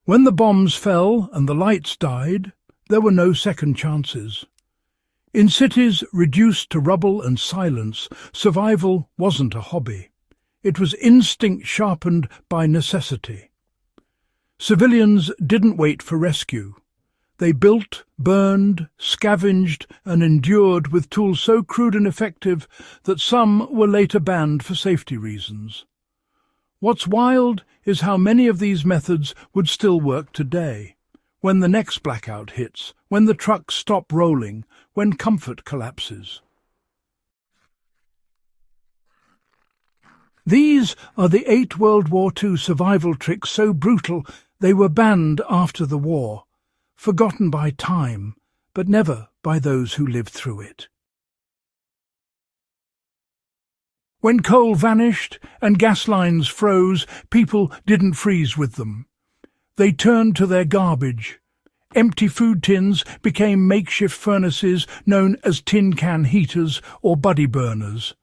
When the bombs fell and the lights died, there were no second chances. In cities reduced to rubble and silence, survival wasn't a hobby. It was instinct sharpened by necessity. Civilians didn't wait for rescue. They built, burned, scavenged and endured with tools so crude and effective that some were later banned for safety reasons. What's wild is how many of these methods would still work today, when the next blackout hits, when the trucks stop rolling, when comfort collapses. These are the 8 World War II survival tricks so brutal they were banned after the war, forgotten by time, but never by those who lived through it. When coal vanished and gas lines froze, people didn't freeze with them. They turned to their garbage. Empty food tins became makeshift furnaces known as tin can heaters or buddy burners.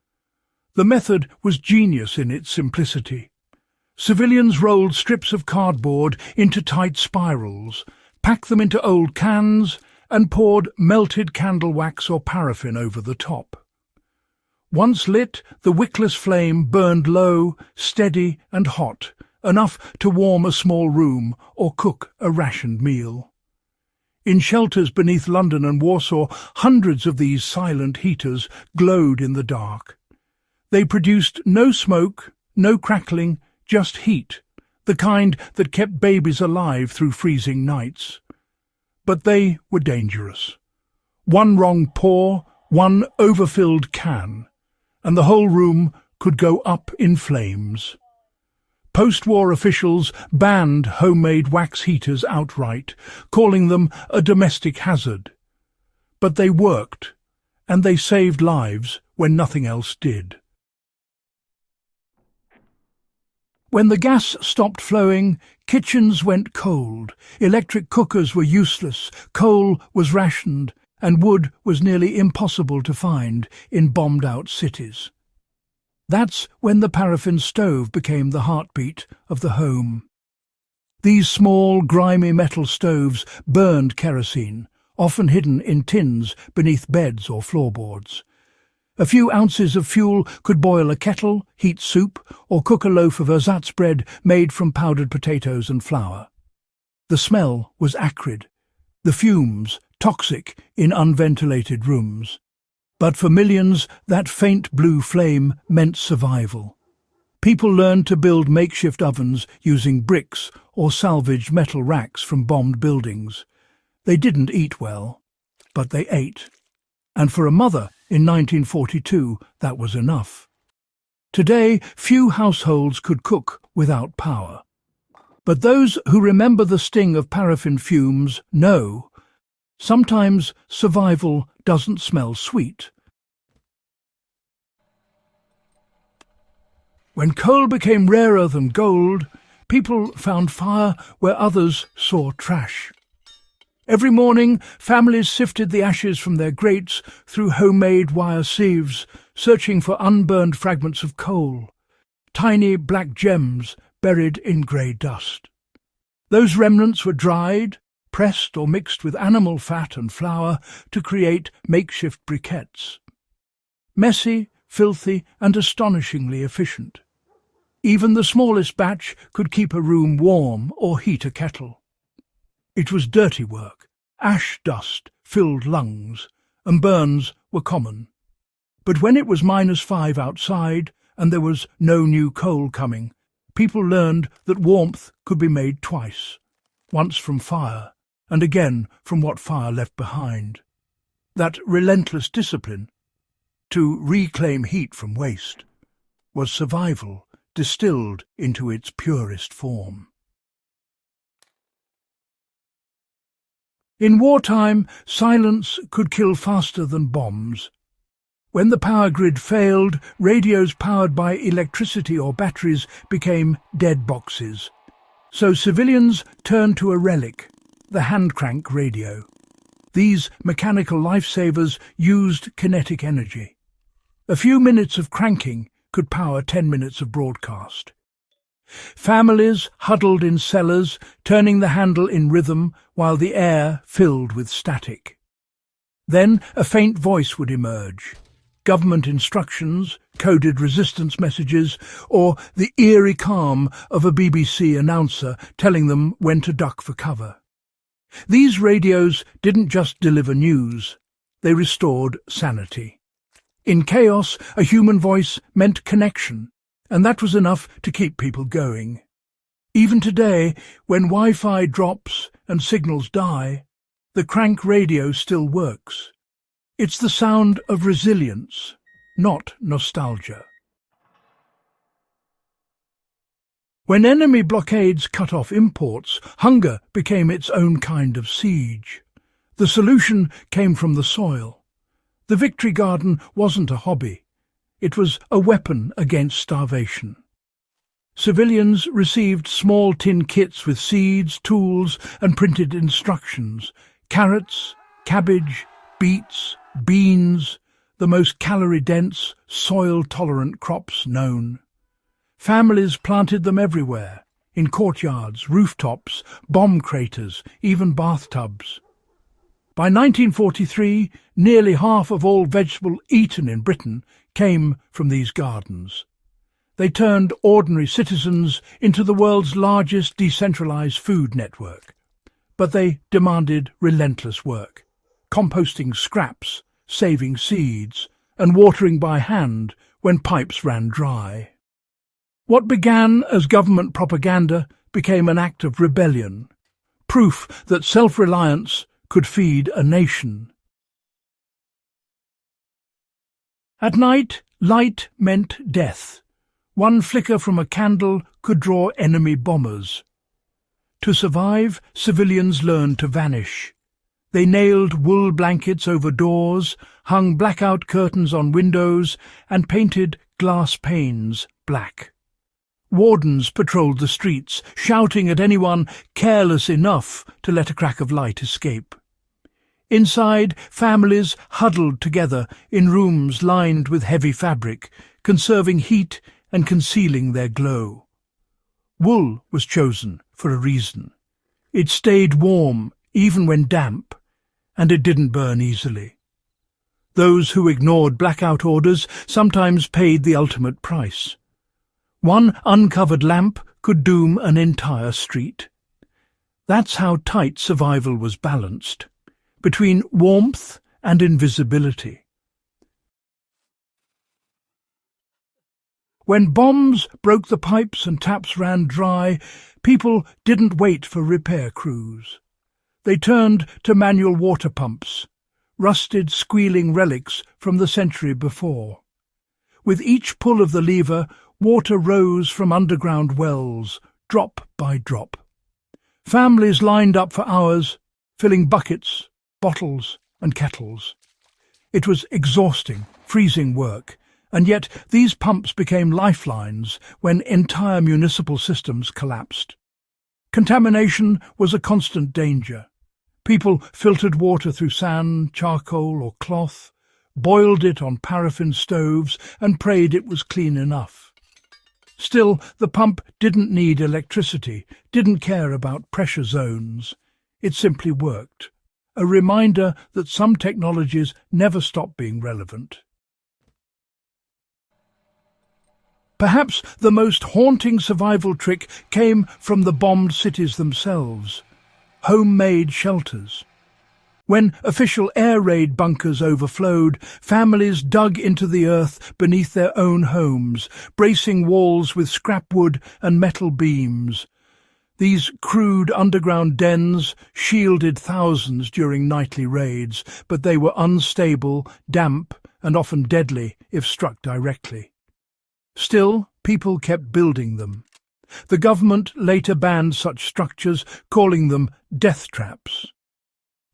The method was genius in its simplicity. Civilians rolled strips of cardboard into tight spirals, packed them into old cans, and poured melted candle wax or paraffin over the top. Once lit, the wickless flame burned low, steady and hot, enough to warm a small room or cook a rationed meal. In shelters beneath London and Warsaw, hundreds of these silent heaters glowed in the dark. They produced no smoke, no crackling, just heat, the kind that kept babies alive through freezing nights. But they were dangerous. One wrong pour, one overfilled can, and the whole room could go up in flames. Post-war officials banned homemade wax heaters outright, calling them a domestic hazard. But they worked, and they saved lives when nothing else did. When the gas stopped flowing, kitchens went cold, electric cookers were useless, coal was rationed, and wood was nearly impossible to find in bombed-out cities. That's when the paraffin stove became the heartbeat of the home. These small, grimy metal stoves burned kerosene, often hidden in tins beneath beds or floorboards. A few ounces of fuel could boil a kettle, heat soup, or cook a loaf of ersatz bread made from powdered potatoes and flour. The smell was acrid, the fumes toxic in unventilated rooms. But for millions, that faint blue flame meant survival. People learned to build makeshift ovens using bricks or salvaged metal racks from bombed buildings. They didn't eat well, but they ate. And for a mother in 1942, that was enough. Today, few households could cook without power. But those who remember the sting of paraffin fumes know sometimes survival doesn't smell sweet. When coal became rarer than gold, people found fire where others saw trash. Every morning, families sifted the ashes from their grates through homemade wire sieves, searching for unburned fragments of coal, tiny black gems buried in grey dust. Those remnants were dried, pressed or mixed with animal fat and flour to create makeshift briquettes. Messy, filthy and astonishingly efficient. Even the smallest batch could keep a room warm or heat a kettle. It was dirty work. Ash dust filled lungs, and burns were common. But when it was -5 outside and there was no new coal coming, people learned that warmth could be made twice, once from fire and again from what fire left behind. That relentless discipline to reclaim heat from waste was survival distilled into its purest form. In wartime, silence could kill faster than bombs. When the power grid failed, radios powered by electricity or batteries became dead boxes. So civilians turned to a relic, the hand-crank radio. These mechanical lifesavers used kinetic energy. A few minutes of cranking could power 10 minutes of broadcast. Families huddled in cellars, turning the handle in rhythm while the air filled with static. Then a faint voice would emerge. Government instructions, coded resistance messages, or the eerie calm of a BBC announcer telling them when to duck for cover. These radios didn't just deliver news, they restored sanity. In chaos, a human voice meant connection, and that was enough to keep people going. Even today, when Wi-Fi drops and signals die, the crank radio still works. It's the sound of resilience, not nostalgia. When enemy blockades cut off imports, hunger became its own kind of siege. The solution came from the soil. The victory garden wasn't a hobby. It was a weapon against starvation. Civilians received small tin kits with seeds, tools, and printed instructions. Carrots, cabbage, beets, beans, the most calorie-dense, soil-tolerant crops known. Families planted them everywhere, in courtyards, rooftops, bomb craters, even bathtubs. By 1943, nearly half of all vegetable eaten in Britain came from these gardens. They turned ordinary citizens into the world's largest decentralized food network. But they demanded relentless work, composting scraps, saving seeds, and watering by hand when pipes ran dry. What began as government propaganda became an act of rebellion, proof that self-reliance could feed a nation. At night, light meant death. One flicker from a candle could draw enemy bombers. To survive, civilians learned to vanish. They nailed wool blankets over doors, hung blackout curtains on windows, and painted glass panes black. Wardens patrolled the streets, shouting at anyone careless enough to let a crack of light escape. Inside, families huddled together in rooms lined with heavy fabric, conserving heat and concealing their glow. Wool was chosen for a reason. It stayed warm even when damp, and it didn't burn easily. Those who ignored blackout orders sometimes paid the ultimate price. One uncovered lamp could doom an entire street. That's how tight survival was balanced, between warmth and invisibility. When bombs broke the pipes and taps ran dry, people didn't wait for repair crews. They turned to manual water pumps, rusted, squealing relics from the century before. With each pull of the lever, water rose from underground wells, drop by drop. Families lined up for hours, filling buckets, bottles, and kettles. It was exhausting, freezing work, and yet these pumps became lifelines when entire municipal systems collapsed. Contamination was a constant danger. People filtered water through sand, charcoal, or cloth, boiled it on paraffin stoves, and prayed it was clean enough. Still, the pump didn't need electricity, didn't care about pressure zones. It simply worked, a reminder that some technologies never stop being relevant. Perhaps the most haunting survival trick came from the bombed cities themselves. Homemade shelters. When official air raid bunkers overflowed, families dug into the earth beneath their own homes, bracing walls with scrap wood and metal beams. These crude underground dens shielded thousands during nightly raids, but they were unstable, damp, and often deadly if struck directly. Still, people kept building them. The government later banned such structures, calling them death traps.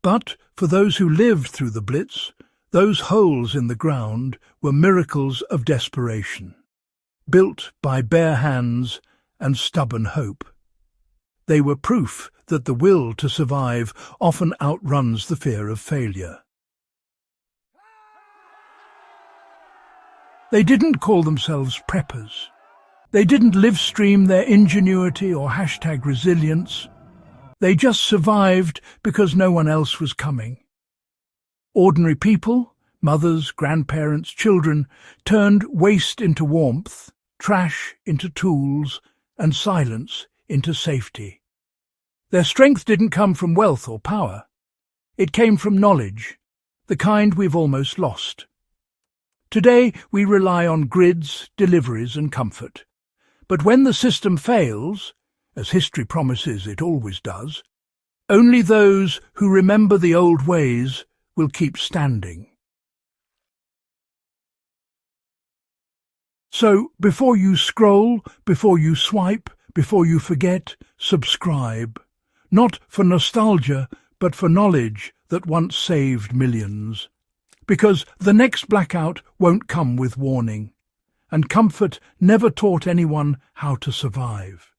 But for those who lived through the Blitz, those holes in the ground were miracles of desperation, built by bare hands and stubborn hope. They were proof that the will to survive often outruns the fear of failure. They didn't call themselves preppers. They didn't live stream their ingenuity or hashtag resilience. They just survived because no one else was coming. Ordinary people, mothers, grandparents, children, turned waste into warmth, trash into tools, and silence into safety. Their strength didn't come from wealth or power. It came from knowledge, the kind we've almost lost. Today we rely on grids, deliveries and comfort. But when the system fails, as history promises it always does, only those who remember the old ways will keep standing. So, before you scroll, before you swipe, before you forget, subscribe. Not for nostalgia, but for knowledge that once saved millions. Because the next blackout won't come with warning, and comfort never taught anyone how to survive.